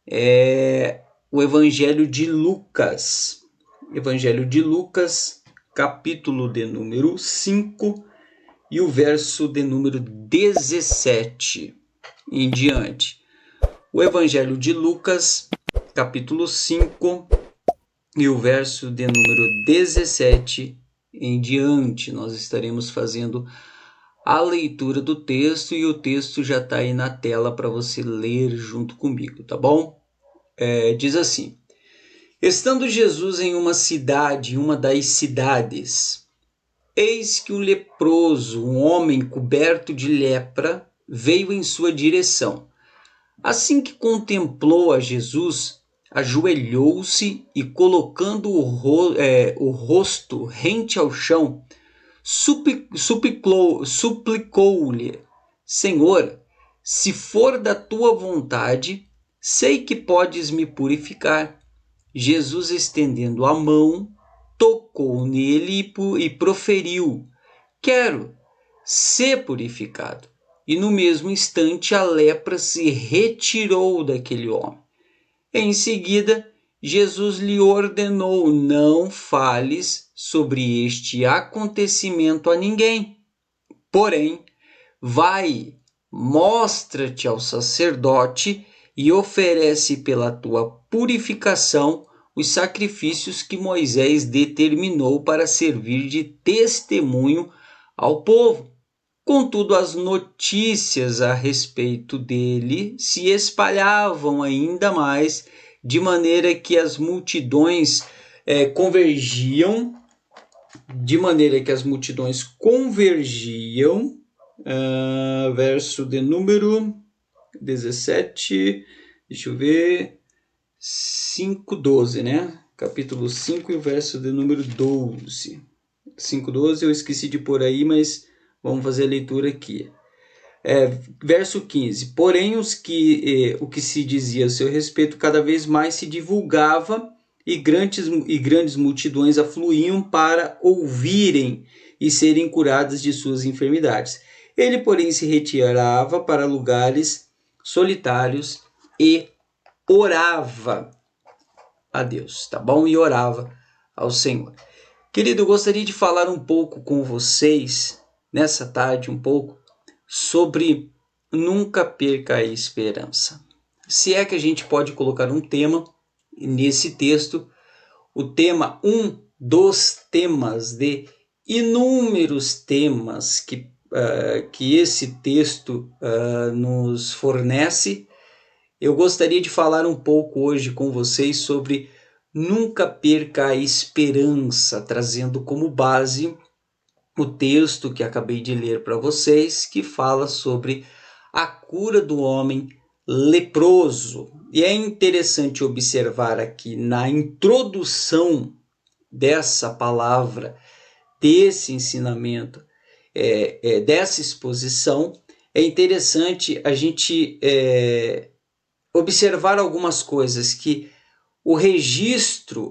é o Evangelho de Lucas. Evangelho de Lucas, capítulo de número 5 e o verso de número 17 em diante. O Evangelho de Lucas, capítulo 5 e o verso de número 17 em diante. Nós estaremos fazendo a leitura do texto e o texto já está aí na tela para você ler junto comigo, tá bom? Diz assim: Estando Jesus em uma cidade, uma das cidades, eis que um leproso, um homem coberto de lepra, veio em sua direção. Assim que contemplou a Jesus, ajoelhou-se e, colocando o rosto rente ao chão, suplicou-lhe: Senhor, se for da tua vontade, sei que podes me purificar. Jesus, estendendo a mão, tocou nele e proferiu: Quero ser purificado. E no mesmo instante a lepra se retirou daquele homem. Em seguida, Jesus lhe ordenou: Não fales sobre este acontecimento a ninguém. Porém, vai, mostra-te ao sacerdote e oferece pela tua purificação os sacrifícios que Moisés determinou para servir de testemunho ao povo. Contudo, as notícias a respeito dele se espalhavam ainda mais, de maneira que as multidões convergiam, verso de número 17, deixa eu ver, 5:12, né? Capítulo 5 e o verso de número 12. 5:12 eu esqueci de pôr aí, mas vamos fazer a leitura aqui. Verso 15. Porém, o que se dizia a seu respeito cada vez mais se divulgava e grandes multidões afluíam para ouvirem e serem curadas de suas enfermidades. Ele, porém, se retirava para lugares solitários e orava a Deus, tá bom? E orava ao Senhor. Querido, eu gostaria de falar um pouco com vocês, nessa tarde, sobre nunca perca a esperança. Se é que a gente pode colocar um tema nesse texto, um dos temas de inúmeros temas que esse texto nos fornece, eu gostaria de falar um pouco hoje com vocês sobre nunca perca a esperança, trazendo como base o texto que acabei de ler para vocês, que fala sobre a cura do homem leproso. E é interessante observar aqui na introdução dessa palavra, desse ensinamento, dessa exposição, é interessante a gente observar algumas coisas, que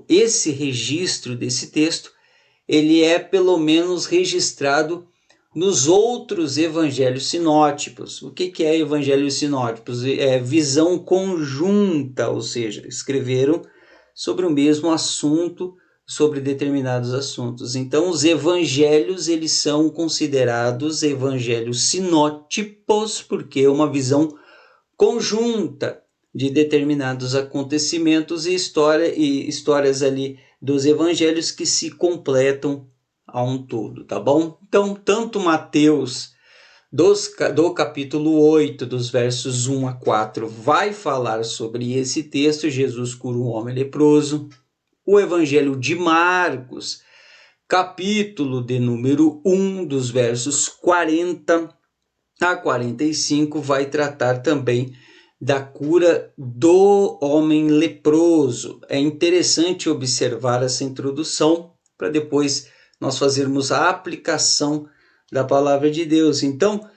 esse registro desse texto, ele é pelo menos registrado nos outros evangelhos sinóticos. O que é evangelhos sinóticos? É visão conjunta, ou seja, escreveram sobre o mesmo assunto, sobre determinados assuntos. Então, os evangelhos, eles são considerados evangelhos sinóticos, porque é uma visão conjunta de determinados acontecimentos e histórias ali dos evangelhos que se completam a um todo, tá bom? Então, tanto Mateus, do capítulo 8, dos versos 1 a 4, vai falar sobre esse texto, Jesus cura um homem leproso. O Evangelho de Marcos, capítulo de número 1, dos versos 40 a 45, vai tratar também da cura do homem leproso. É interessante observar essa introdução para depois nós fazermos a aplicação da palavra de Deus. Então,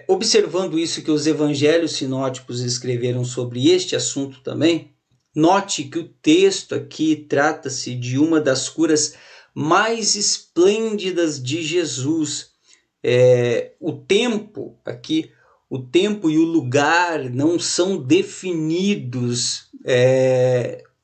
observando isso que os evangelhos sinóticos escreveram sobre este assunto também, note que o texto aqui trata-se de uma das curas mais esplêndidas de Jesus. O tempo aqui, o tempo e o lugar não são definidos.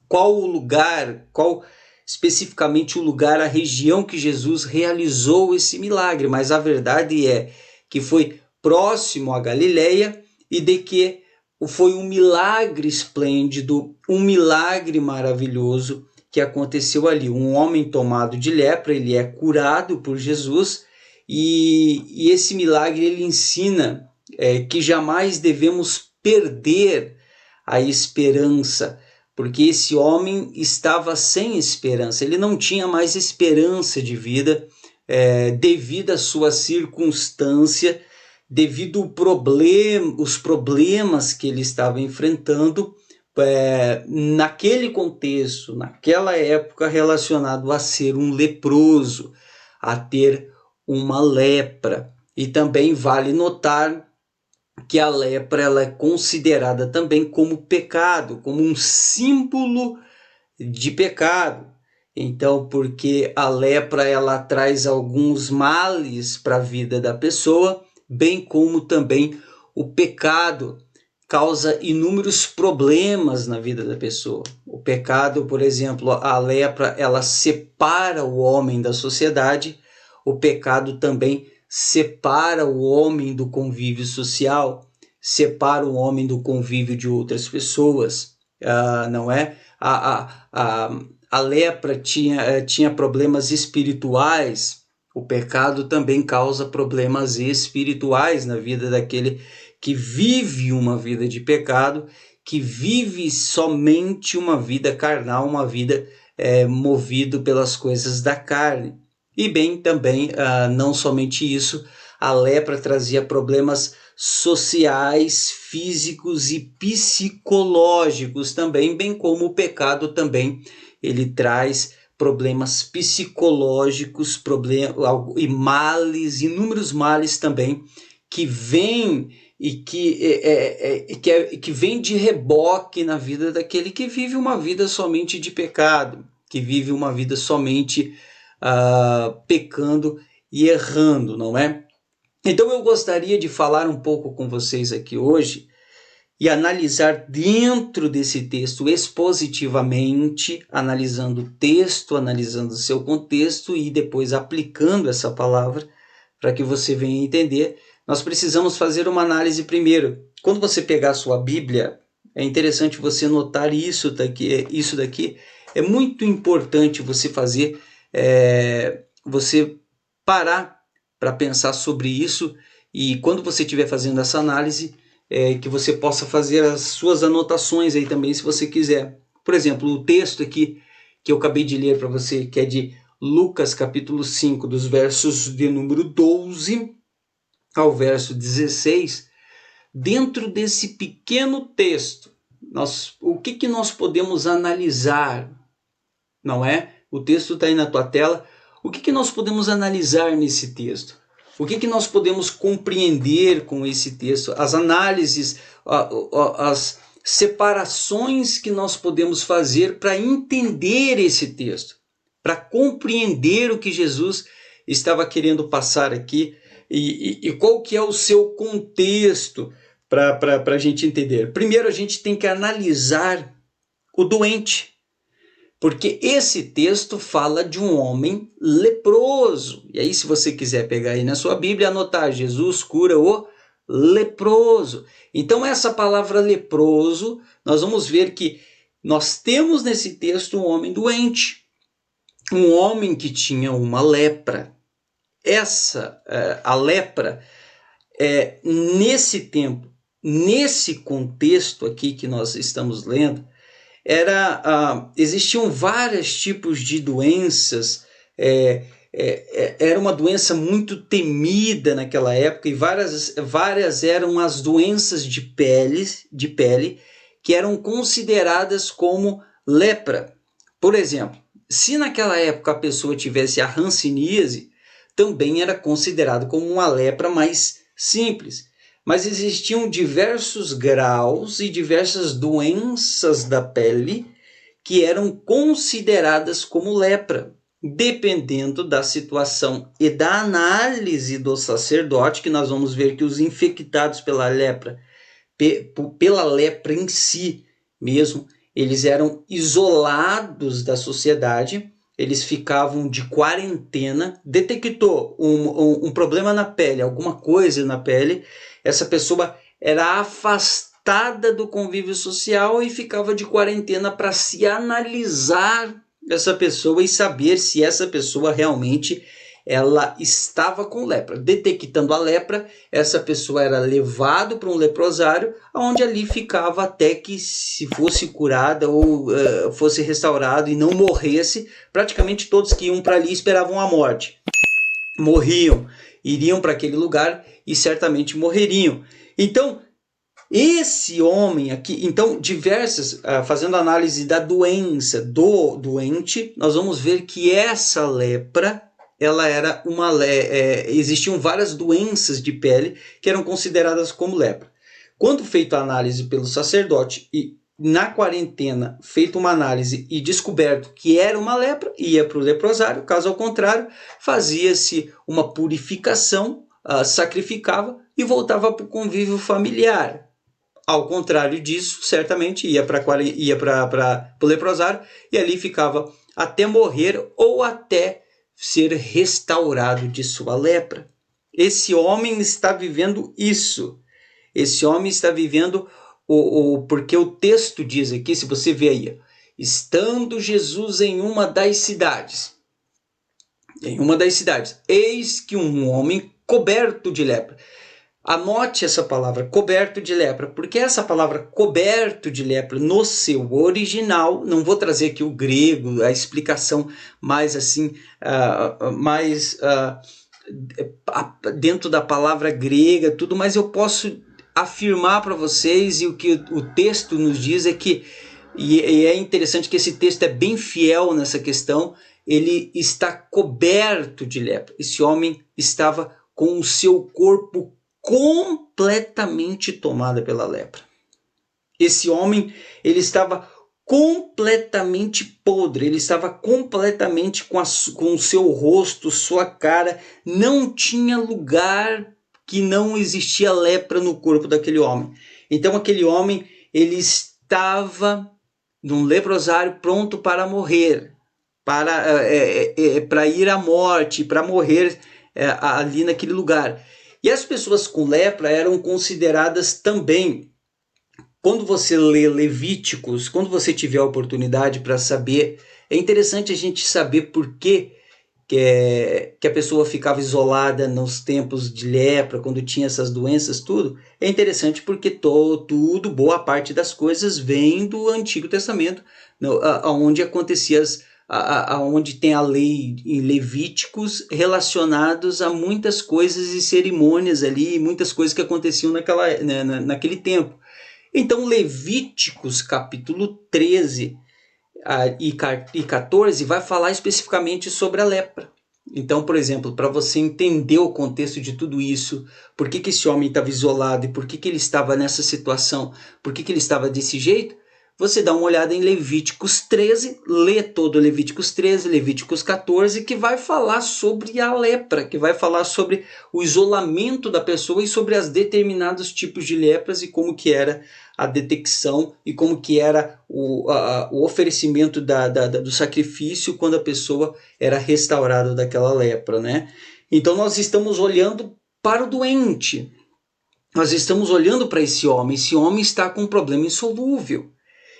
Qual o lugar, qual especificamente o lugar, a região que Jesus realizou esse milagre, mas a verdade é que foi próximo à Galileia e de que foi um milagre esplêndido, um milagre maravilhoso que aconteceu ali. Um homem tomado de lepra, ele é curado por Jesus e esse milagre ele ensina que jamais devemos perder a esperança, porque esse homem estava sem esperança, ele não tinha mais esperança de vida devido à sua circunstância, devido os problemas que ele estava enfrentando naquele contexto, naquela época, relacionado a ser um leproso, a ter uma lepra. E também vale notar que a lepra ela é considerada também como pecado, como um símbolo de pecado. Então, porque a lepra ela traz alguns males para a vida da pessoa, bem como também o pecado causa inúmeros problemas na vida da pessoa. O pecado, por exemplo, a lepra, ela separa o homem da sociedade. O pecado também separa o homem do convívio social, separa o homem do convívio de outras pessoas, não é? A lepra tinha problemas espirituais. O pecado também causa problemas espirituais na vida daquele que vive uma vida de pecado, que vive somente uma vida carnal, uma vida movido pelas coisas da carne. E bem, também, não somente isso, a lepra trazia problemas sociais, físicos e psicológicos também, bem como o pecado também, ele traz problemas psicológicos, e males, inúmeros males também, que vêm e que vem de reboque na vida daquele que vive uma vida somente de pecado, que vive uma vida somente pecando e errando, não é? Então eu gostaria de falar um pouco com vocês aqui hoje e analisar dentro desse texto expositivamente, analisando o texto, analisando o seu contexto e depois aplicando essa palavra para que você venha entender. Nós precisamos fazer uma análise primeiro. Quando você pegar a sua Bíblia, é interessante você notar isso daqui. É muito importante você fazer, você parar para pensar sobre isso e quando você estiver fazendo essa análise, que você possa fazer as suas anotações aí também, se você quiser. Por exemplo, o texto aqui que eu acabei de ler para você, que é de Lucas capítulo 5, dos versos de número 12 ao verso 16, dentro desse pequeno texto, o que nós podemos analisar, não é? O texto está aí na tua tela. O que nós podemos analisar nesse texto? O que nós podemos compreender com esse texto? As análises, as separações que nós podemos fazer para entender esse texto, para compreender o que Jesus estava querendo passar aqui e qual que é o seu contexto para a gente entender. Primeiro a gente tem que analisar o doente, porque esse texto fala de um homem leproso. E aí, se você quiser pegar aí na sua Bíblia, anotar, Jesus cura o leproso. Então, essa palavra leproso, nós vamos ver que nós temos nesse texto um homem doente, um homem que tinha uma lepra. A lepra, nesse tempo, nesse contexto aqui que nós estamos lendo, existiam vários tipos de doenças, era uma doença muito temida naquela época e várias eram as doenças de pele que eram consideradas como lepra. Por exemplo, se naquela época a pessoa tivesse a hanseníase, também era considerado como uma lepra mais simples. Mas existiam diversos graus e diversas doenças da pele que eram consideradas como lepra. dependendo da situação e da análise do sacerdote, que nós vamos ver que os infectados pela lepra em si mesmo, eles eram isolados da sociedade, eles ficavam de quarentena, detectou um problema na pele, alguma coisa na pele, essa pessoa era afastada do convívio social e ficava de quarentena para se analisar essa pessoa e saber se essa pessoa realmente ela estava com lepra. Detectando a lepra, essa pessoa era levada para um leprosário, onde ali ficava até que se fosse curada ou fosse restaurado e não morresse. Praticamente todos que iam para ali esperavam a morte. Morriam, iriam para aquele lugar e certamente morreriam. Então, esse homem aqui, então, fazendo análise da doença do doente, nós vamos ver que essa lepra, ela era existiam várias doenças de pele que eram consideradas como lepra. Quando feita a análise pelo sacerdote e na quarentena feita uma análise e descoberto que era uma lepra, ia para o leprosário, caso ao contrário, fazia-se uma purificação, sacrificava e voltava para o convívio familiar. Ao contrário disso, certamente ia para o leprosário e ali ficava até morrer ou até ser restaurado de sua lepra. Esse homem está vivendo isso. Esse homem está vivendo porque o texto diz aqui, se você vê aí, estando Jesus em uma das cidades, eis que um homem coberto de lepra. Anote essa palavra, coberto de lepra, porque essa palavra coberto de lepra, no seu original, não vou trazer aqui o grego, a explicação mais assim, dentro da palavra grega, tudo, mas eu posso afirmar para vocês, e o que o texto nos diz é que, e é interessante que esse texto é bem fiel nessa questão, ele está coberto de lepra. Esse homem estava com o seu corpo completamente tomada pela lepra. Esse homem, ele estava completamente podre, ele estava completamente com o seu rosto, sua cara, não tinha lugar que não existia lepra no corpo daquele homem. Então aquele homem, ele estava num leprosário pronto para morrer, para ir à morte, para morrer ali naquele lugar. E as pessoas com lepra eram consideradas também, quando você lê Levíticos, quando você tiver a oportunidade para saber, é interessante a gente saber por que a pessoa ficava isolada nos tempos de lepra, quando tinha essas doenças, tudo. É interessante porque boa parte das coisas vem do Antigo Testamento, onde acontecia onde tem a lei em Levíticos relacionados a muitas coisas e cerimônias ali, muitas coisas que aconteciam naquele tempo. Então, Levíticos capítulo 13 e 14 vai falar especificamente sobre a lepra. Então, por exemplo, para você entender o contexto de tudo isso, por que esse homem estava isolado e por que ele estava nessa situação, por que ele estava desse jeito, você dá uma olhada em Levíticos 13, lê todo Levíticos 13, Levíticos 14, que vai falar sobre a lepra, que vai falar sobre o isolamento da pessoa e sobre os determinados tipos de lepras e como que era a detecção e como que era o oferecimento do sacrifício quando a pessoa era restaurada daquela lepra, né? Então nós estamos olhando para o doente, nós estamos olhando para esse homem está com um problema insolúvel.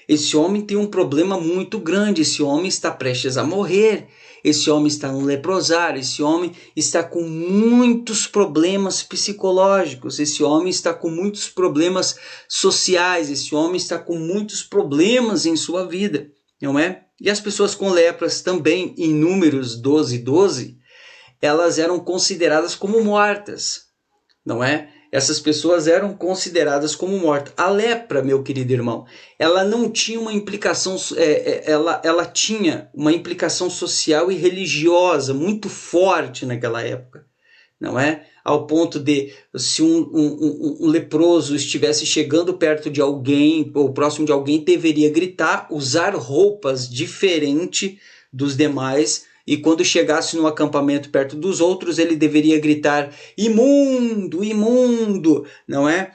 Esse homem tem um problema muito grande, esse homem está prestes a morrer, esse homem está no leprosário, esse homem está com muitos problemas psicológicos, esse homem está com muitos problemas sociais, esse homem está com muitos problemas em sua vida, não é? E as pessoas com lepras também, em Números 12, elas eram consideradas como mortas, não é? Essas pessoas eram consideradas como mortas. A lepra, meu querido irmão, ela não tinha uma implicação, ela tinha uma implicação social e religiosa muito forte naquela época, não é? Ao ponto de, se um leproso estivesse chegando perto de alguém, ou próximo de alguém, deveria gritar, usar roupas diferentes dos demais, e quando chegasse no acampamento perto dos outros, ele deveria gritar: imundo, imundo, não é?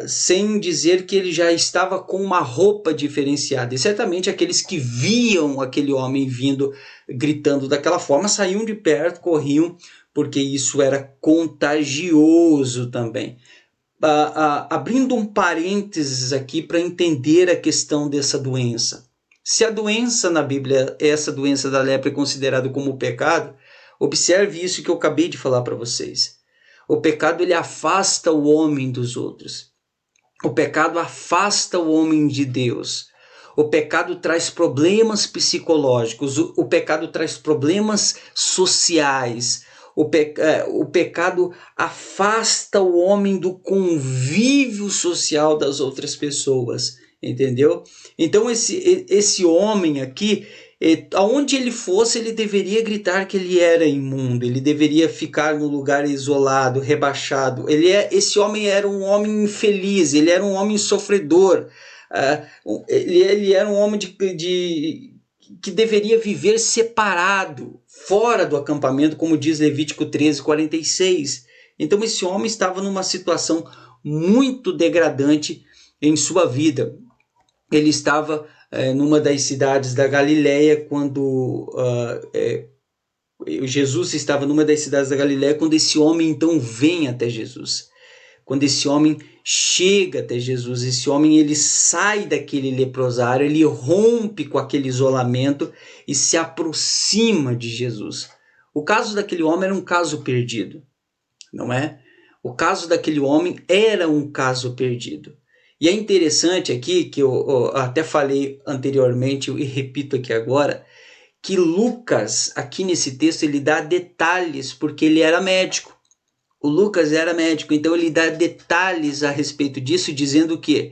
Sem dizer que ele já estava com uma roupa diferenciada. E certamente aqueles que viam aquele homem vindo, gritando daquela forma, saíam de perto, corriam, porque isso era contagioso também. Abrindo um parênteses aqui para entender a questão dessa doença. Se a doença na Bíblia, essa doença da lepra, é considerada como pecado, observe isso que eu acabei de falar para vocês. O pecado, ele afasta o homem dos outros. O pecado afasta o homem de Deus. O pecado traz problemas psicológicos. O pecado traz problemas sociais. O pecado afasta o homem do convívio social das outras pessoas, entendeu? Então esse homem aqui, aonde ele fosse, ele deveria gritar que ele era imundo, ele deveria ficar no lugar isolado, rebaixado. Esse homem era um homem infeliz, ele era um homem sofredor, ele era um homem que deveria viver separado, fora do acampamento, como diz Levítico 13:46. Então esse homem estava numa situação muito degradante em sua vida. Ele estava numa das cidades da Galileia quando Jesus estava numa das cidades da Galileia quando esse homem então vem até Jesus. Quando esse homem chega até Jesus, esse homem ele sai daquele leprosário, ele rompe com aquele isolamento e se aproxima de Jesus. O caso daquele homem era um caso perdido, não é? O caso daquele homem era um caso perdido. E é interessante aqui, que eu até falei anteriormente e repito aqui agora, que Lucas, aqui nesse texto, ele dá detalhes, porque ele era médico. O Lucas era médico, então ele dá detalhes a respeito disso, dizendo que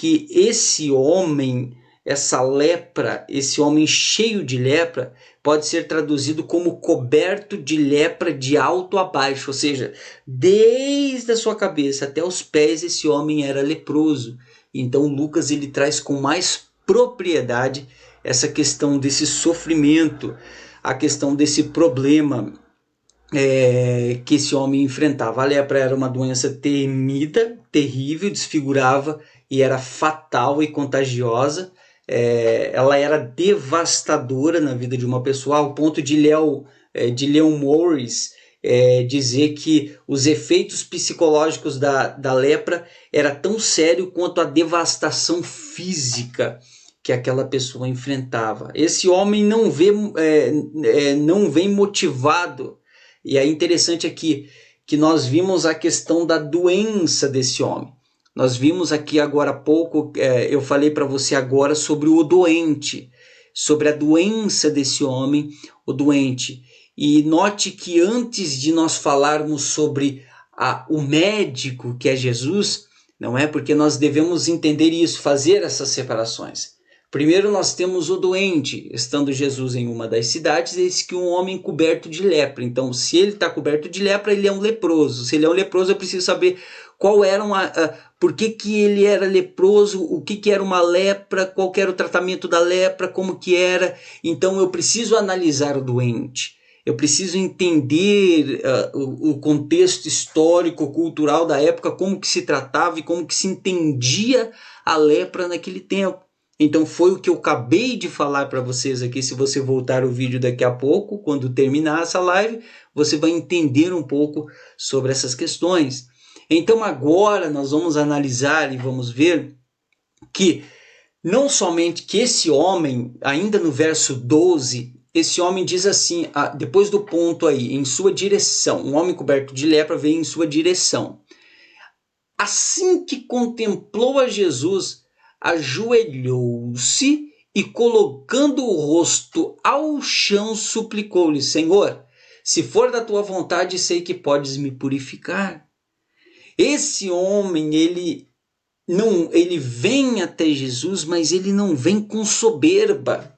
esse homem, essa lepra, esse homem cheio de lepra, pode ser traduzido como coberto de lepra de alto a baixo, ou seja, desde a sua cabeça até os pés esse homem era leproso. Então Lucas ele traz com mais propriedade essa questão desse sofrimento, a questão desse problema que esse homem enfrentava. A lepra era uma doença temida, terrível, desfigurava e era fatal e contagiosa. Ela era devastadora na vida de uma pessoa, ao ponto de Leon Morris dizer que os efeitos psicológicos da lepra era tão sério quanto a devastação física que aquela pessoa enfrentava. Esse homem não vem motivado. E é interessante aqui que nós vimos a questão da doença desse homem. Nós vimos aqui agora há pouco, eu falei para você agora sobre o doente, sobre a doença desse homem, o doente. E note que antes de nós falarmos sobre o médico, que é Jesus, não é? Porque nós devemos entender isso, fazer essas separações. Primeiro nós temos o doente, estando Jesus em uma das cidades, eis que um homem coberto de lepra. Então, se ele está coberto de lepra, ele é um leproso. Se ele é um leproso, eu preciso saber por que ele era leproso, o que era uma lepra, qual era o tratamento da lepra, como que era. Então, eu preciso analisar o doente. Eu preciso entender o contexto histórico, cultural da época, como que se tratava e como que se entendia a lepra naquele tempo. Então foi o que eu acabei de falar para vocês aqui. Se você voltar o vídeo daqui a pouco, quando terminar essa live, você vai entender um pouco sobre essas questões. Então agora nós vamos analisar e vamos ver que não somente que esse homem, ainda no verso 12, esse homem diz assim, depois do ponto aí, em sua direção, um homem coberto de lepra veio em sua direção. Assim que contemplou a Jesus, ajoelhou-se e, colocando o rosto ao chão, suplicou-lhe: Senhor, se for da tua vontade, sei que podes me purificar. Esse homem, ele vem até Jesus, mas ele não vem com soberba.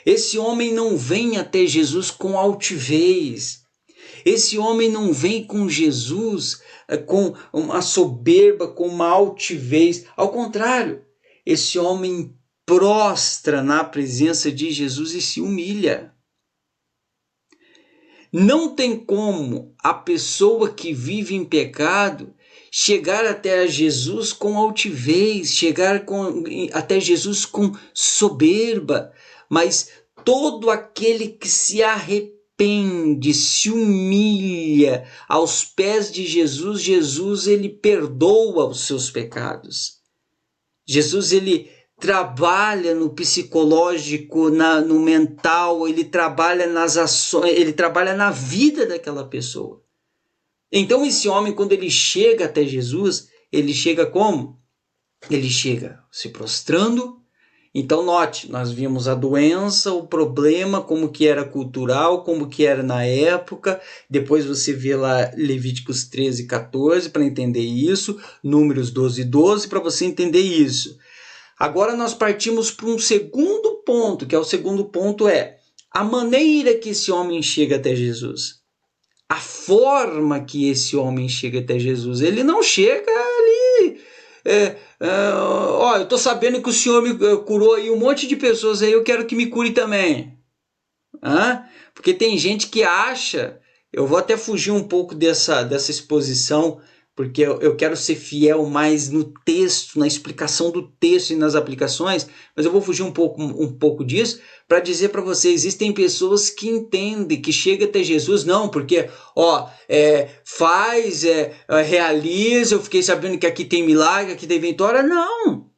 Esse homem não vem até Jesus com altivez. Esse homem não vem com Jesus com uma soberba, com uma altivez. Ao contrário, esse homem prostra na presença de Jesus e se humilha. Não tem como a pessoa que vive em pecado chegar até Jesus com altivez, até Jesus com soberba, mas todo aquele que se arrepende, se humilha aos pés de Jesus, Jesus ele perdoa os seus pecados. Jesus ele trabalha no psicológico, no mental, ele trabalha nas ações, ele trabalha na vida daquela pessoa. Então esse homem, quando ele chega até Jesus, ele chega como? Ele chega se prostrando. Então note, nós vimos a doença, o problema, como que era cultural, como que era na época. Depois você vê lá Levíticos 13, 14 para entender isso, Números 12, 12 para você entender isso. Agora nós partimos para um segundo ponto, que é o segundo ponto a maneira que esse homem chega até Jesus. A forma que esse homem chega até Jesus. Ele não chega ali... eu estou sabendo que o Senhor me curou aí um monte de pessoas aí, eu quero que me cure também. Porque tem gente que acha... Eu vou até fugir um pouco dessa exposição, porque eu quero ser fiel mais no texto, na explicação do texto e nas aplicações, mas eu vou fugir um pouco disso para dizer para você, existem pessoas que entendem, que chegam até Jesus, não, porque realiza, eu fiquei sabendo que aqui tem milagre, aqui tem vitória, não.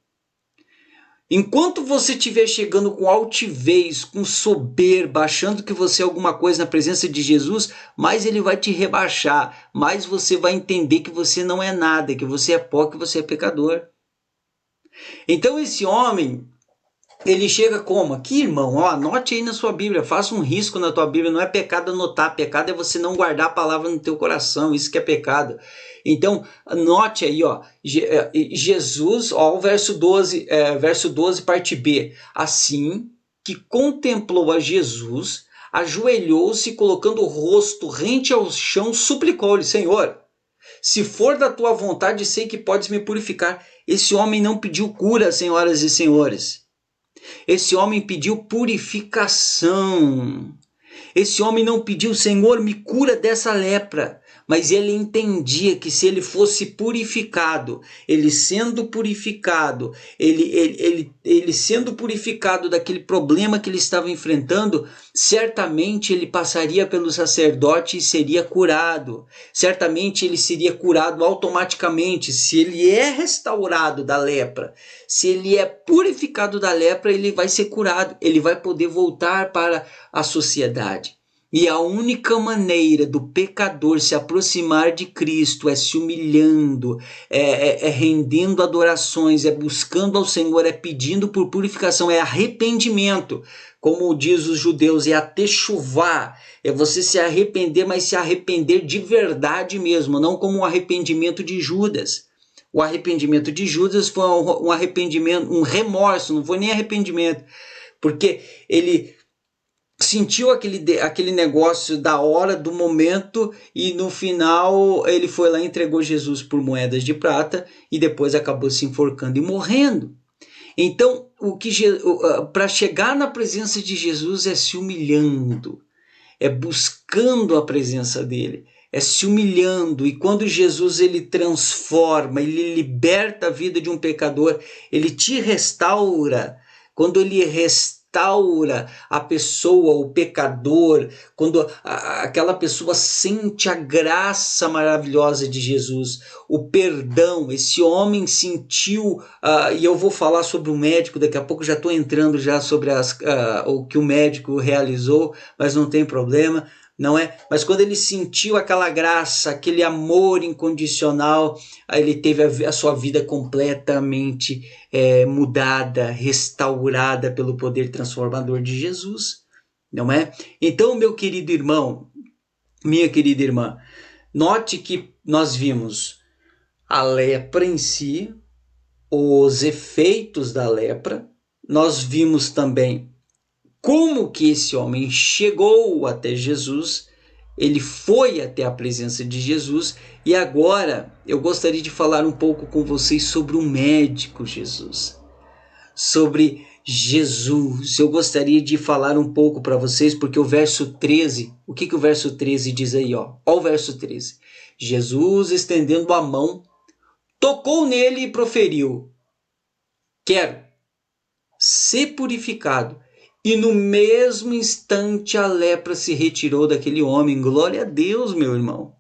Enquanto você estiver chegando com altivez, com soberba, achando que você é alguma coisa na presença de Jesus, mais ele vai te rebaixar, mais você vai entender que você não é nada, que você é pó, que você é pecador. Então esse homem, ele chega como? Aqui, irmão, anote aí na sua Bíblia, faça um risco na tua Bíblia, não é pecado anotar, pecado é você não guardar a palavra no teu coração, isso que é pecado. Então, note aí, Jesus, o verso 12, parte B. Assim que contemplou a Jesus, ajoelhou-se, colocando o rosto rente ao chão, suplicou-lhe, Senhor, se for da tua vontade, sei que podes me purificar. Esse homem não pediu cura, senhoras e senhores. Esse homem pediu purificação. Esse homem não pediu, Senhor, me cura dessa lepra. Mas ele entendia que se ele fosse purificado, ele sendo purificado daquele problema que ele estava enfrentando, certamente ele passaria pelo sacerdote e seria curado. Certamente ele seria curado automaticamente. Se ele é restaurado da lepra, se ele é purificado da lepra, ele vai ser curado. Ele vai poder voltar para a sociedade. E a única maneira do pecador se aproximar de Cristo é se humilhando, é rendendo adorações, é buscando ao Senhor, é pedindo por purificação, é arrependimento. Como diz os judeus, é a techuvá, é você se arrepender, mas se arrepender de verdade mesmo, não como um arrependimento de Judas. O arrependimento de Judas foi um arrependimento, um remorso, não foi nem arrependimento, porque ele sentiu aquele negócio da hora, do momento, e no final ele foi lá e entregou Jesus por moedas de prata e depois acabou se enforcando e morrendo. Então, para chegar na presença de Jesus é se humilhando, é buscando a presença dele, é se humilhando. E quando Jesus ele transforma, ele liberta a vida de um pecador, ele te restaura. Quando ele restaura a pessoa, o pecador, quando aquela pessoa sente a graça maravilhosa de Jesus, o perdão, esse homem sentiu, e eu vou falar sobre o médico, daqui a pouco já estou entrando já sobre o que o médico realizou, mas não tem problema, não é? Mas quando ele sentiu aquela graça, aquele amor incondicional, ele teve a sua vida completamente mudada, restaurada pelo poder transformador de Jesus, não é? Então, meu querido irmão, minha querida irmã, note que nós vimos a lepra em si, os efeitos da lepra, nós vimos também como que esse homem chegou até Jesus, ele foi até a presença de Jesus, e agora eu gostaria de falar um pouco com vocês sobre o médico Jesus, sobre Jesus. Eu gostaria de falar um pouco para vocês, porque o verso 13, o que o verso 13 diz aí? Ó o verso 13. Jesus, estendendo a mão, tocou nele e proferiu: quero ser purificado. E no mesmo instante a lepra se retirou daquele homem. Glória a Deus, meu irmão.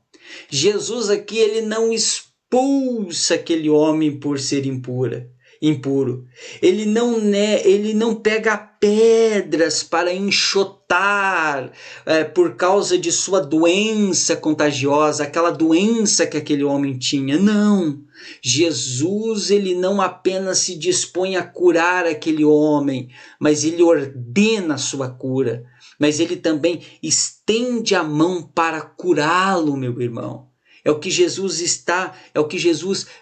Jesus aqui, ele não expulsa aquele homem por ser impuro. Ele não pega pedras para enxotar por causa de sua doença contagiosa, aquela doença que aquele homem tinha. Não. Jesus, ele não apenas se dispõe a curar aquele homem, mas ele ordena a sua cura. Mas ele também estende a mão para curá-lo, meu irmão. É o que Jesus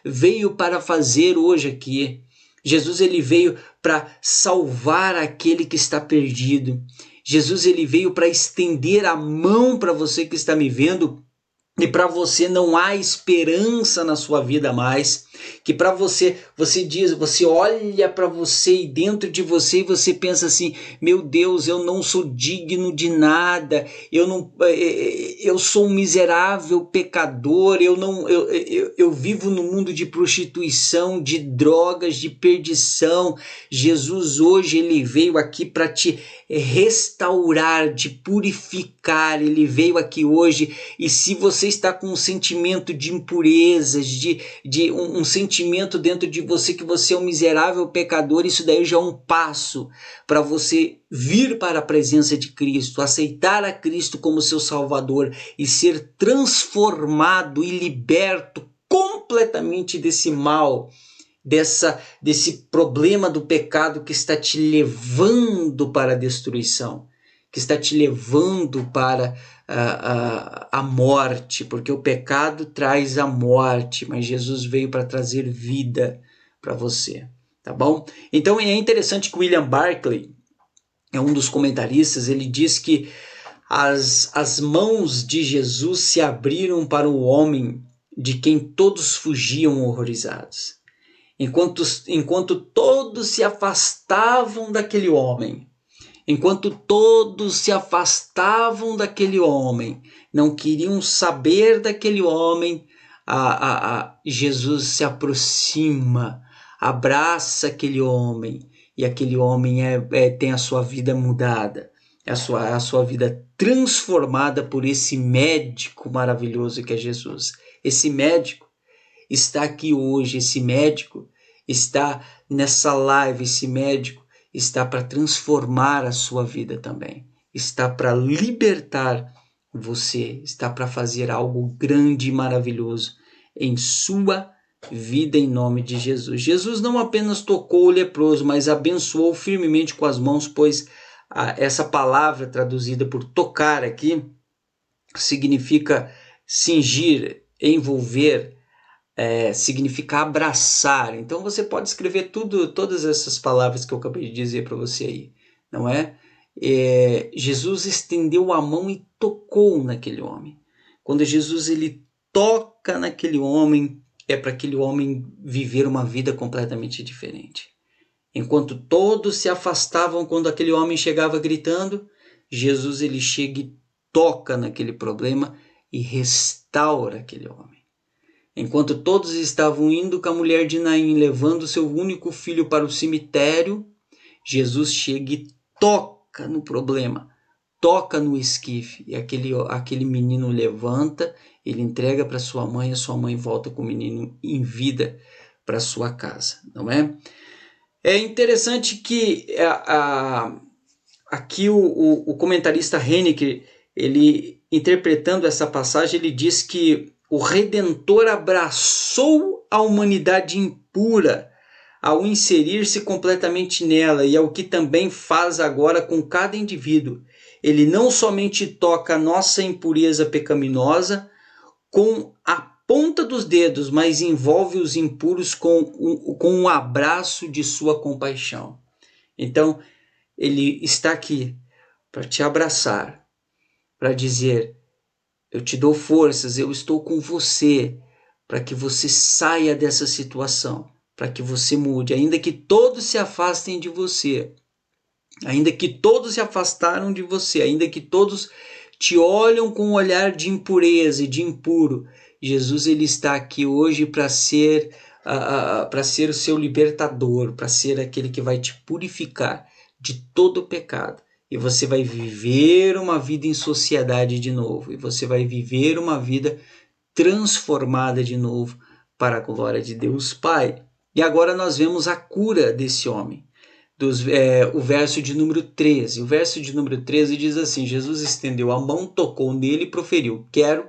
veio para fazer hoje aqui. Jesus, ele veio para salvar aquele que está perdido. Jesus, ele veio para estender a mão para você que está me vendo, e para você não há esperança na sua vida mais, que para você olha para você e dentro de você e você pensa assim: meu Deus, eu não sou digno de nada, eu sou um miserável pecador, eu vivo no mundo de prostituição, de drogas, de perdição. Jesus hoje, ele veio aqui para te restaurar, te purificar. Ele veio aqui hoje, e se você está com um sentimento de impurezas, de um sentimento dentro de você que você é um miserável pecador, isso daí já é um passo para você vir para a presença de Cristo, aceitar a Cristo como seu Salvador e ser transformado e liberto completamente desse mal, desse problema do pecado que está te levando para a destruição, que está te levando para a morte, porque o pecado traz a morte, mas Jesus veio para trazer vida para você, tá bom? Então é interessante que William Barclay, é um dos comentaristas, ele diz que as mãos de Jesus se abriram para o homem de quem todos fugiam horrorizados. Enquanto todos se afastavam daquele homem, não queriam saber daquele homem, Jesus se aproxima, abraça aquele homem, e aquele homem tem a sua vida mudada, a sua vida transformada por esse médico maravilhoso que é Jesus. Esse médico está aqui hoje, esse médico está nessa live, esse médico está para transformar a sua vida também, está para libertar você, está para fazer algo grande e maravilhoso em sua vida, em nome de Jesus. Jesus não apenas tocou o leproso, mas abençoou firmemente com as mãos, pois essa palavra traduzida por tocar aqui significa cingir, envolver, significa abraçar. Então você pode escrever todas essas palavras que eu acabei de dizer para você aí, não é? Jesus estendeu a mão e tocou naquele homem. Quando Jesus ele toca naquele homem, é para aquele homem viver uma vida completamente diferente. Enquanto todos se afastavam quando aquele homem chegava gritando, Jesus ele chega e toca naquele problema e restaura aquele homem. Enquanto todos estavam indo com a mulher de Naim, levando seu único filho para o cemitério, Jesus chega e toca no problema, toca no esquife, e aquele menino levanta, ele entrega para sua mãe, a sua mãe volta com o menino em vida para sua casa, não é? É interessante que aqui o comentarista Henniker, ele interpretando essa passagem, ele diz que o Redentor abraçou a humanidade impura ao inserir-se completamente nela, e é o que também faz agora com cada indivíduo. Ele não somente toca a nossa impureza pecaminosa com a ponta dos dedos, mas envolve os impuros com um abraço de sua compaixão. Então, ele está aqui para te abraçar, para dizer: eu te dou forças, eu estou com você, para que você saia dessa situação, para que você mude, ainda que todos se afastem de você, ainda que todos se afastaram de você, ainda que todos te olham com um olhar de impureza e de impuro, Jesus ele está aqui hoje para ser o seu libertador, para ser aquele que vai te purificar de todo o pecado. E você vai viver uma vida em sociedade de novo, e você vai viver uma vida transformada de novo para a glória de Deus Pai. E agora nós vemos a cura desse homem. O verso de número 13. O verso de número 13 diz assim: Jesus estendeu a mão, tocou nele e proferiu: quero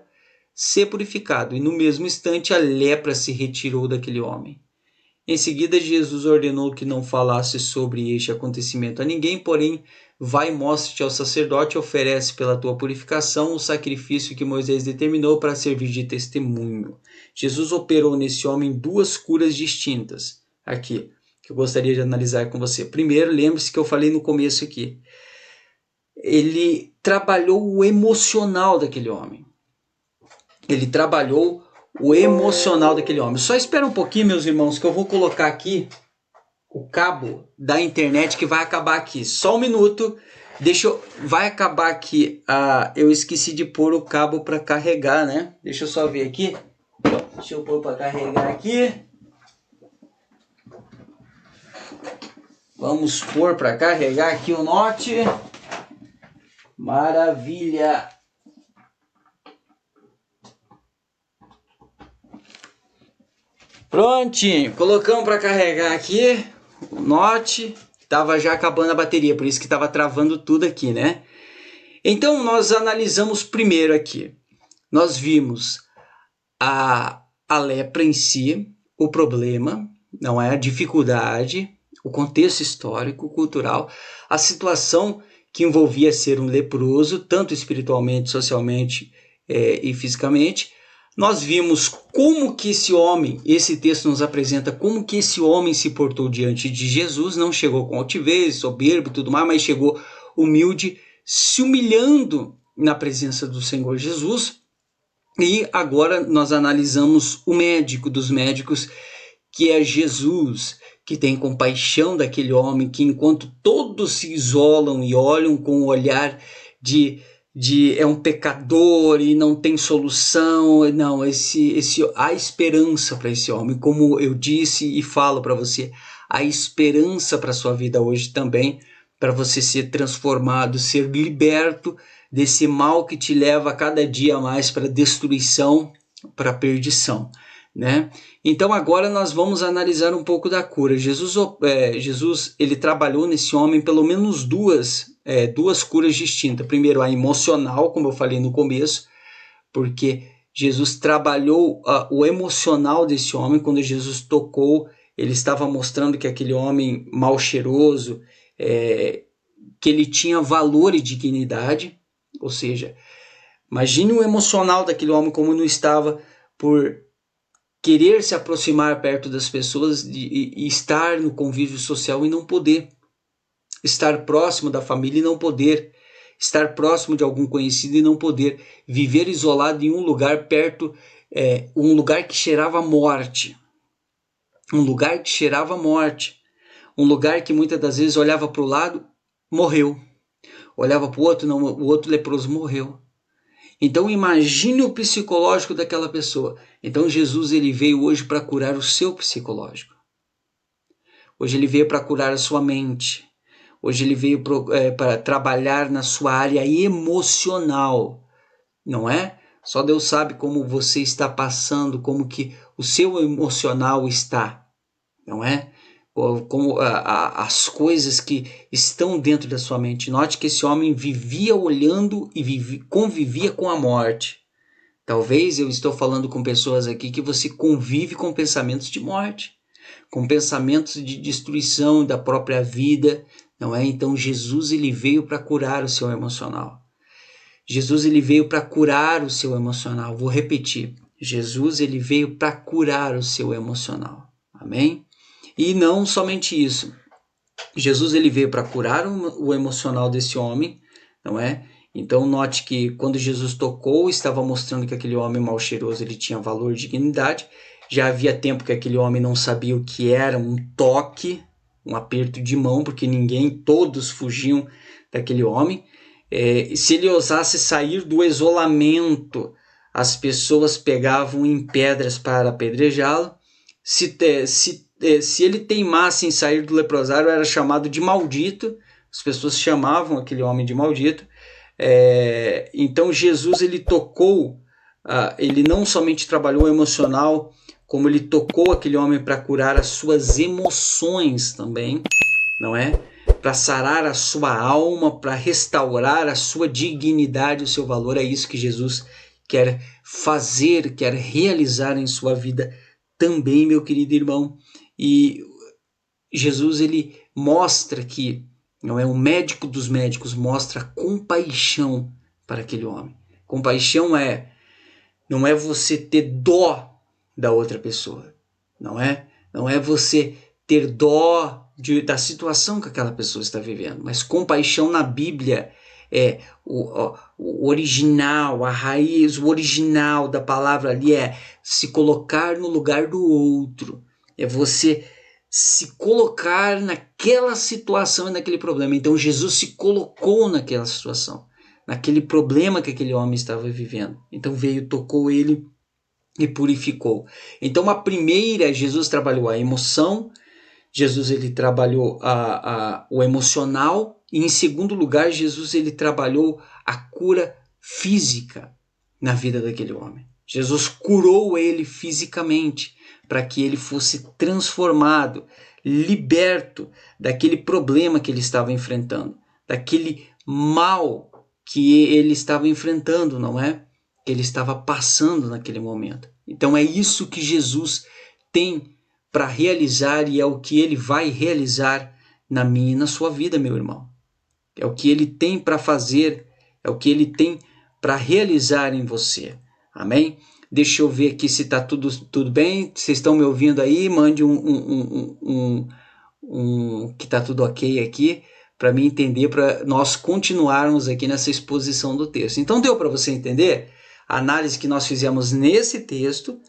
ser purificado. E no mesmo instante a lepra se retirou daquele homem. Em seguida, Jesus ordenou que não falasse sobre este acontecimento a ninguém, porém, vai e mostre-te ao sacerdote e oferece pela tua purificação o sacrifício que Moisés determinou para servir de testemunho. Jesus operou nesse homem duas curas distintas aqui, que eu gostaria de analisar com você. Primeiro, lembre-se que eu falei no começo aqui. Ele trabalhou o emocional daquele homem. Ele trabalhou o emocional daquele homem. Só espera um pouquinho, meus irmãos, que eu vou colocar aqui o cabo da internet que vai acabar aqui. Só um minuto. Vai acabar aqui. Eu esqueci de pôr o cabo para carregar, né? Deixa eu só ver aqui. Deixa eu pôr para carregar aqui. Vamos pôr para carregar aqui o Note. Maravilha. Prontinho, colocamos para carregar aqui o Note. Estava já acabando a bateria, por isso que estava travando tudo aqui, né? Então nós analisamos primeiro aqui. Nós vimos a lepra em si, o problema, não é? A dificuldade, o contexto histórico, cultural, a situação que envolvia ser um leproso, tanto espiritualmente, socialmente e fisicamente. Nós vimos como que esse texto nos apresenta como que esse homem se portou diante de Jesus, não chegou com altivez, soberbo e tudo mais, mas chegou humilde, se humilhando na presença do Senhor Jesus. E agora nós analisamos o médico dos médicos, que é Jesus, que tem compaixão daquele homem, que enquanto todos se isolam e olham com o olhar de é um pecador e não tem solução, não, há esperança para esse homem, como eu disse e falo para você, há esperança para a sua vida hoje também, para você ser transformado, ser liberto desse mal que te leva a cada dia mais para a destruição, para a perdição, né? Então agora nós vamos analisar um pouco da cura. Jesus ele trabalhou nesse homem pelo menos duas curas distintas. Primeiro, a emocional, como eu falei no começo, porque Jesus trabalhou o emocional desse homem. Quando Jesus tocou, ele estava mostrando que aquele homem mal cheiroso, que ele tinha valor e dignidade. Ou seja, imagine o emocional daquele homem como não estava por querer se aproximar perto das pessoas e estar no convívio social e não poder. Estar próximo da família e não poder. Estar próximo de algum conhecido e não poder. Viver isolado em um lugar um lugar que cheirava morte. Um lugar que cheirava morte. Um lugar que muitas das vezes olhava para o lado, morreu. Olhava para o outro, não, o outro leproso morreu. Então imagine o psicológico daquela pessoa. Então Jesus ele veio hoje para curar o seu psicológico. Hoje ele veio para curar a sua mente. Hoje ele veio para trabalhar na sua área emocional. Não é? Só Deus sabe como você está passando, como que o seu emocional está. Não é? Como as coisas que estão dentro da sua mente. Note que esse homem vivia olhando e convivia com a morte. Talvez eu estou falando com pessoas aqui que você convive com pensamentos de morte, com pensamentos de destruição da própria vida, não é? Então Jesus ele veio para curar o seu emocional. Jesus ele veio para curar o seu emocional. Vou repetir. Jesus ele veio para curar o seu emocional. Amém? E não somente isso. Jesus ele veio para curar o emocional desse homem, não é? Então note que quando Jesus tocou, estava mostrando que aquele homem mal cheiroso ele tinha valor e dignidade. Já havia tempo que aquele homem não sabia o que era um toque, um aperto de mão, porque todos fugiam daquele homem. Se ele ousasse sair do isolamento, as pessoas pegavam em pedras para apedrejá-lo. Se ele teimasse em sair do leprosário, era chamado de maldito. As pessoas chamavam aquele homem de maldito. Então Jesus ele tocou, ele não somente trabalhou o emocional, como ele tocou aquele homem para curar as suas emoções também, não é? Para sarar a sua alma, para restaurar a sua dignidade, o seu valor. É isso que Jesus quer fazer, quer realizar em sua vida também, meu querido irmão. E Jesus ele mostra que, não é, o médico dos médicos, mostra compaixão para aquele homem. Compaixão não é você ter dó da outra pessoa, não é você ter dó da situação que aquela pessoa está vivendo, mas compaixão na Bíblia é o original, a raiz, o original da palavra ali é se colocar no lugar do outro, é você se colocar naquela situação e naquele problema. Então Jesus se colocou naquela situação, naquele problema que aquele homem estava vivendo. Então veio, tocou ele e purificou. Então a primeira, Jesus trabalhou a emoção, Jesus ele trabalhou o emocional, e em segundo lugar Jesus ele trabalhou a cura física na vida daquele homem. Jesus curou ele fisicamente para que ele fosse transformado, liberto daquele problema que ele estava enfrentando, daquele mal que ele estava enfrentando, não é? Que ele estava passando naquele momento. Então é isso que Jesus tem para realizar e é o que ele vai realizar na minha e na sua vida, meu irmão. É o que ele tem para fazer, é o que ele tem para realizar em você. Amém? Deixa eu ver aqui se está tudo bem. Vocês estão me ouvindo aí? Mande que está tudo ok aqui, para mim entender, para nós continuarmos aqui nessa exposição do texto. Então deu para você entender a análise que nós fizemos nesse texto.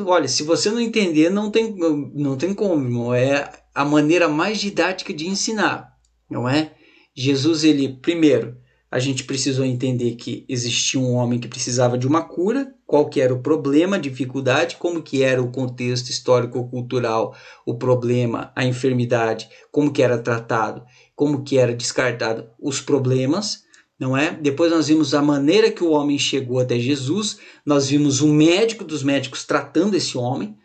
Olha, se você não entender, não tem como. É a maneira mais didática de ensinar, não é? Jesus, primeiro, a gente precisou entender que existia um homem que precisava de uma cura, qual que era o problema, a dificuldade, como que era o contexto histórico-cultural, o problema, a enfermidade, como que era tratado, como que era descartado os problemas, não é? Depois nós vimos a maneira que o homem chegou até Jesus, nós vimos o médico dos médicos tratando esse homem,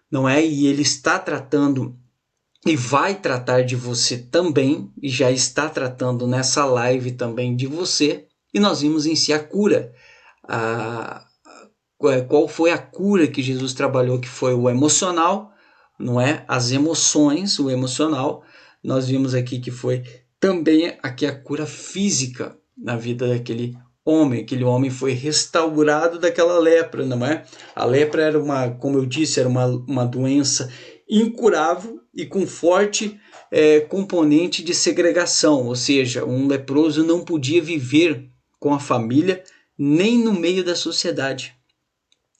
não é? E ele está tratando e vai tratar de você também, e já está tratando nessa live também de você, e nós vimos em si a cura. Qual foi a cura que Jesus trabalhou, que foi o emocional, não é? As emoções, o emocional. Nós vimos aqui que foi também aqui a cura física na vida daquele homem. Aquele homem foi restaurado daquela lepra, não é? A lepra era como eu disse, era uma doença incurável e com forte componente de segregação, ou seja, um leproso não podia viver com a família nem no meio da sociedade.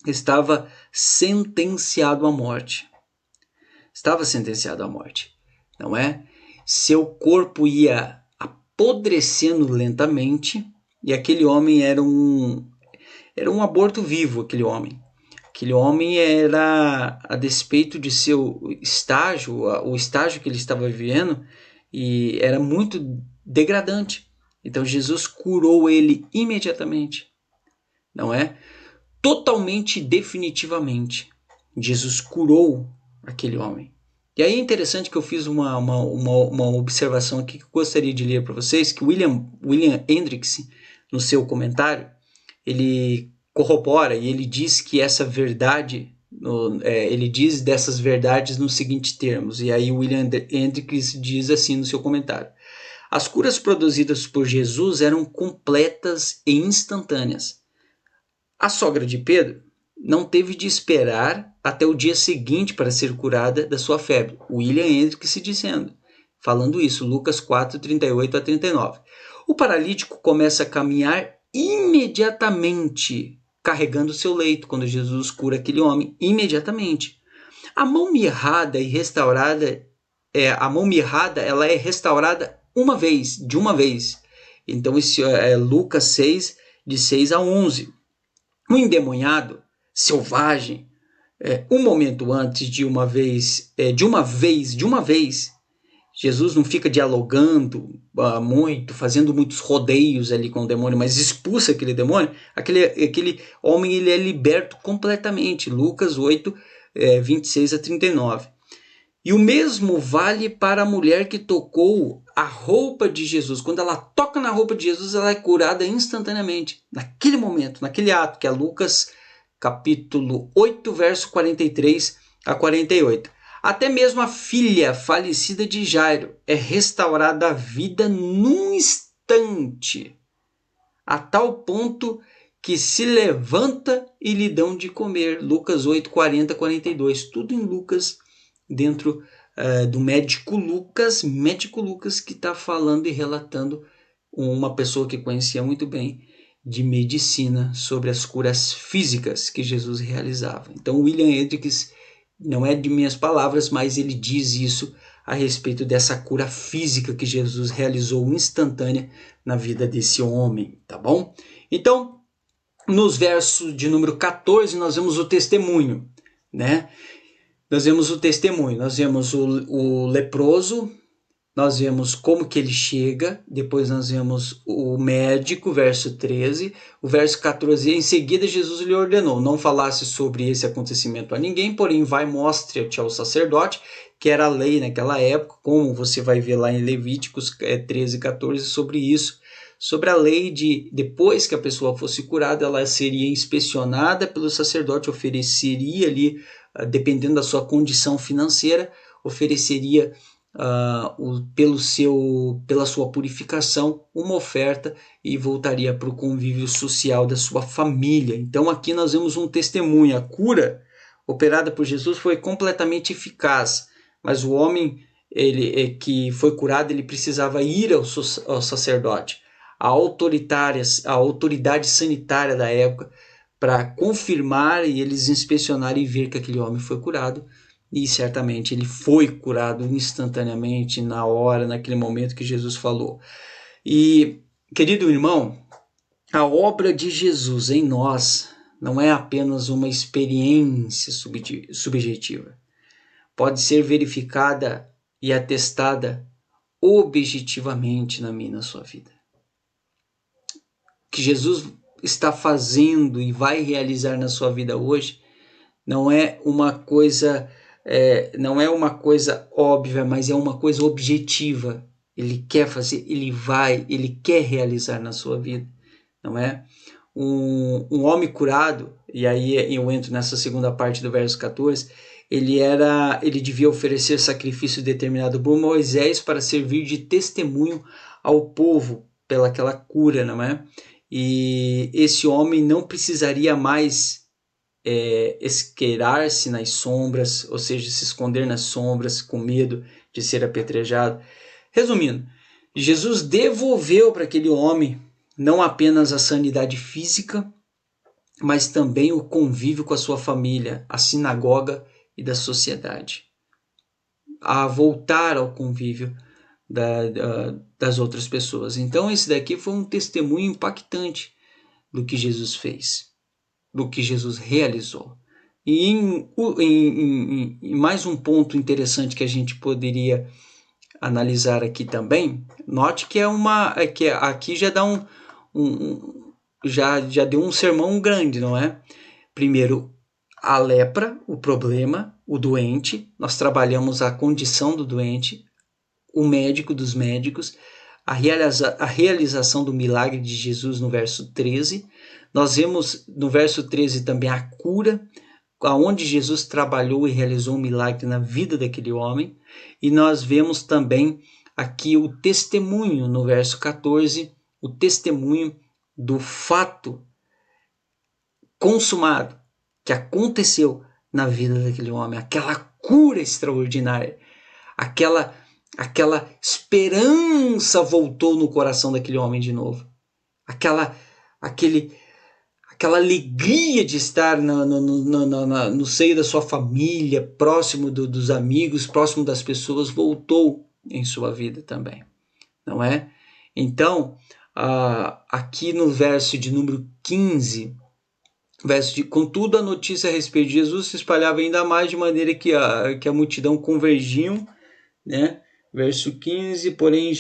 Estava sentenciado à morte. Não é? Seu corpo ia apodrecendo lentamente e aquele homem era um aborto vivo, aquele homem. Aquele homem era, a despeito de seu estágio, o estágio que ele estava vivendo, e era muito degradante. Então Jesus curou ele imediatamente, não é? Totalmente, definitivamente. Jesus curou aquele homem. E aí é interessante que eu fiz uma observação aqui que eu gostaria de ler para vocês, que William Hendricks, no seu comentário, ele corrobora e ele diz que essa verdade, ele diz dessas verdades nos seguintes termos, e aí William Hendricks diz assim no seu comentário: as curas produzidas por Jesus eram completas e instantâneas. A sogra de Pedro não teve de esperar até o dia seguinte para ser curada da sua febre. William Hendricks falando isso, Lucas 4, 38 a 39. O paralítico começa a caminhar imediatamente carregando o seu leito, quando Jesus cura aquele homem, imediatamente. A mão mirrada e restaurada, a mão mirrada, ela é restaurada de uma vez. Então, isso é Lucas 6, de 6 a 11. O endemoniado, selvagem, um momento antes de uma vez, Jesus não fica dialogando muito, fazendo muitos rodeios ali com o demônio, mas expulsa aquele demônio, aquele homem ele é liberto completamente. Lucas 8, 26 a 39. E o mesmo vale para a mulher que tocou a roupa de Jesus. Quando ela toca na roupa de Jesus, ela é curada instantaneamente, naquele momento, naquele ato, que é Lucas capítulo 8, verso 43 a 48. Até mesmo a filha falecida de Jairo é restaurada à vida num instante, a tal ponto que se levanta e lhe dão de comer. Lucas 8, 40 a 42. Tudo em Lucas, dentro do médico Lucas que está falando e relatando uma pessoa que conhecia muito bem de medicina sobre as curas físicas que Jesus realizava. Então, William Hendricks, não é de minhas palavras, mas ele diz isso a respeito dessa cura física que Jesus realizou instantânea na vida desse homem, tá bom? Então, nos versos de número 14, nós vemos o testemunho, né? Nós vemos o testemunho, nós vemos o leproso, nós vemos como que ele chega, depois nós vemos o médico, verso 13, o verso 14, em seguida Jesus lhe ordenou, não falasse sobre esse acontecimento a ninguém, porém vai mostre-te ao sacerdote, que era a lei naquela época, como você vai ver lá em Levíticos 13 e 14 sobre isso, sobre a lei de depois que a pessoa fosse curada, ela seria inspecionada pelo sacerdote, ofereceria ali, dependendo da sua condição financeira, ofereceria pela sua purificação uma oferta e voltaria para o convívio social da sua família. Então aqui nós vemos um testemunho. A cura operada por Jesus foi completamente eficaz, mas o homem que foi curado, ele precisava ir ao sacerdote, a autoridade sanitária da época, para confirmar e eles inspecionarem e ver que aquele homem foi curado. E certamente ele foi curado instantaneamente, na hora, naquele momento que Jesus falou. E, querido irmão, a obra de Jesus em nós não é apenas uma experiência subjetiva. Pode ser verificada e atestada objetivamente na minha e na sua vida. O que Jesus está fazendo e vai realizar na sua vida hoje não é uma coisa óbvia, mas é uma coisa objetiva. Ele quer fazer, ele quer realizar na sua vida, não é? Um homem curado, e aí eu entro nessa segunda parte do verso 14, ele devia oferecer sacrifício determinado por Moisés para servir de testemunho ao povo pelaquela cura, não é? E esse homem não precisaria mais esqueirar-se nas sombras, ou seja, se esconder nas sombras com medo de ser apedrejado. Resumindo, Jesus devolveu para aquele homem não apenas a sanidade física, mas também o convívio com a sua família, a sinagoga e da sociedade. A voltar ao convívio das outras pessoas. Então esse daqui foi um testemunho impactante do que Jesus fez, do que Jesus realizou. E em mais um ponto interessante que a gente poderia analisar aqui também, note que aqui já dá já deu um sermão grande, não é? Primeiro, a lepra, o problema, o doente, nós trabalhamos a condição do doente, o médico dos médicos, a realização do milagre de Jesus no verso 13. Nós vemos no verso 13 também a cura, aonde Jesus trabalhou e realizou um milagre na vida daquele homem. E nós vemos também aqui o testemunho no verso 14, o testemunho do fato consumado que aconteceu na vida daquele homem, aquela cura extraordinária, aquela esperança voltou no coração daquele homem de novo, aquele aquela alegria de estar no seio da sua família, próximo dos amigos, próximo das pessoas, voltou em sua vida também, não é? Então, aqui no verso de número 15, contudo a notícia a respeito de Jesus se espalhava ainda mais, de maneira que a multidão convergiam, né? Verso 15, porém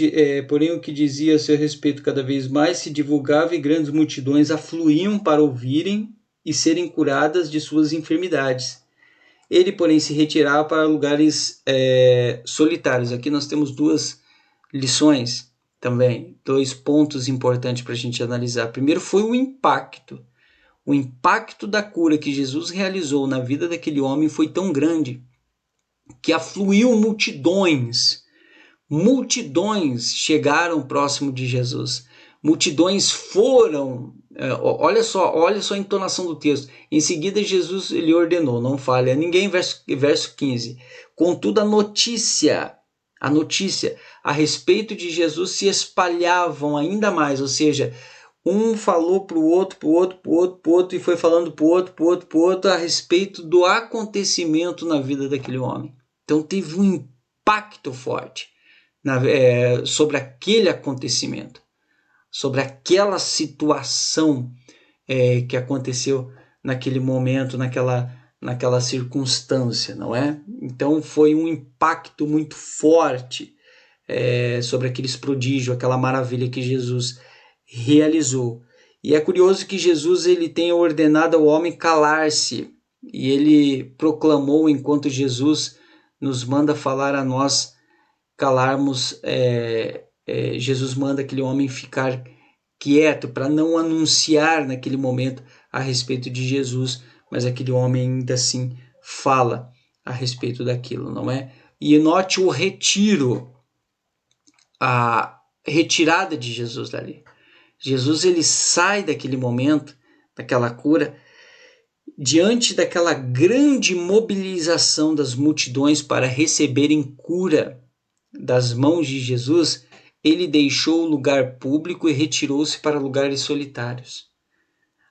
o que dizia a seu respeito cada vez mais se divulgava e grandes multidões afluíam para ouvirem e serem curadas de suas enfermidades. Ele, porém, se retirava para lugares solitários. Aqui nós temos duas lições também, dois pontos importantes para a gente analisar. Primeiro foi o impacto. O impacto da cura que Jesus realizou na vida daquele homem foi tão grande que afluiu multidões. Multidões chegaram próximo de Jesus. Multidões foram. Olha só a entonação do texto. Em seguida, Jesus lhe ordenou: não fale a ninguém. Verso 15. Contudo, a notícia a respeito de Jesus se espalhavam ainda mais. Ou seja, um falou para o outro, e foi falando para o outro a respeito do acontecimento na vida daquele homem. Então teve um impacto forte sobre aquele acontecimento, sobre aquela situação que aconteceu naquele momento, naquela circunstância, não é? Então foi um impacto muito forte sobre aqueles prodígios, aquela maravilha que Jesus realizou. E é curioso que Jesus ele tenha ordenado ao homem calar-se, e ele proclamou, enquanto Jesus nos manda falar a nós calarmos, Jesus manda aquele homem ficar quieto para não anunciar naquele momento a respeito de Jesus, mas aquele homem ainda assim fala a respeito daquilo, não é? E note o retiro, a retirada de Jesus dali. Jesus ele sai daquele momento, daquela cura, diante daquela grande mobilização das multidões para receberem cura das mãos de Jesus. Ele deixou o lugar público e retirou-se para lugares solitários,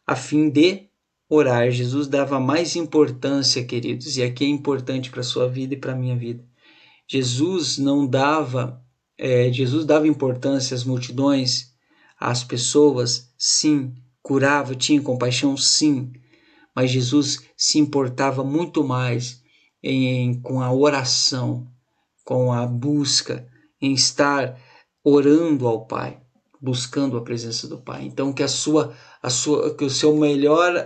a fim de orar. Jesus dava mais importância, queridos, e aqui é importante para a sua vida e para a minha vida. Jesus dava importância às multidões, às pessoas, sim, curava, tinha compaixão, sim, mas Jesus se importava muito mais com a oração, com a busca, em estar orando ao Pai, buscando a presença do Pai. Então que a sua melhor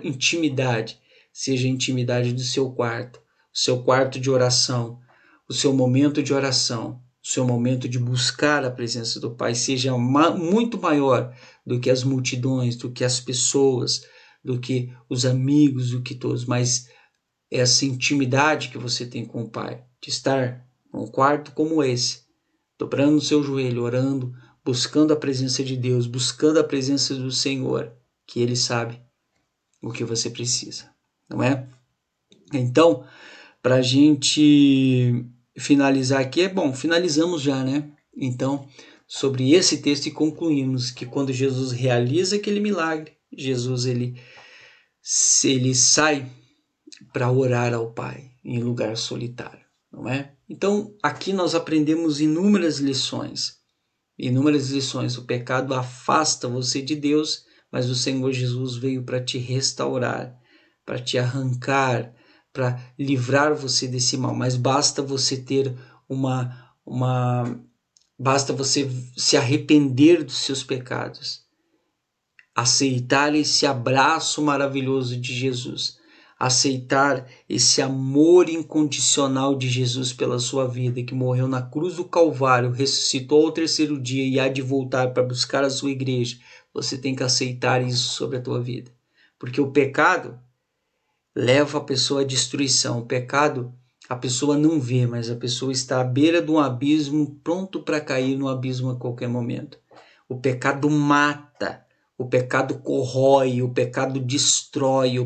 intimidade seja a intimidade do seu quarto, o seu quarto de oração, o seu momento de oração, o seu momento de buscar a presença do Pai seja muito maior do que as multidões, do que as pessoas, do que os amigos, do que todos, mas essa intimidade que você tem com o Pai, de estar num quarto como esse, dobrando o seu joelho, orando, buscando a presença de Deus, buscando a presença do Senhor, que Ele sabe o que você precisa, não é? Então, para a gente finalizar aqui, finalizamos já, né? Então, sobre esse texto, e concluímos que quando Jesus realiza aquele milagre, Jesus ele sai para orar ao Pai em lugar solitário, não é? Então, aqui nós aprendemos inúmeras lições. O pecado afasta você de Deus, mas o Senhor Jesus veio para te restaurar, para te arrancar, para livrar você desse mal. Mas basta você ter basta você se arrepender dos seus pecados, aceitar esse abraço maravilhoso de Jesus, aceitar esse amor incondicional de Jesus pela sua vida, que morreu na cruz do Calvário, ressuscitou ao terceiro dia e há de voltar para buscar a sua igreja. Você tem que aceitar isso sobre a tua vida, porque o pecado leva a pessoa à destruição. O pecado a pessoa não vê, mas a pessoa está à beira de um abismo, pronto para cair no abismo a qualquer momento. O pecado mata, o pecado corrói, o pecado destrói,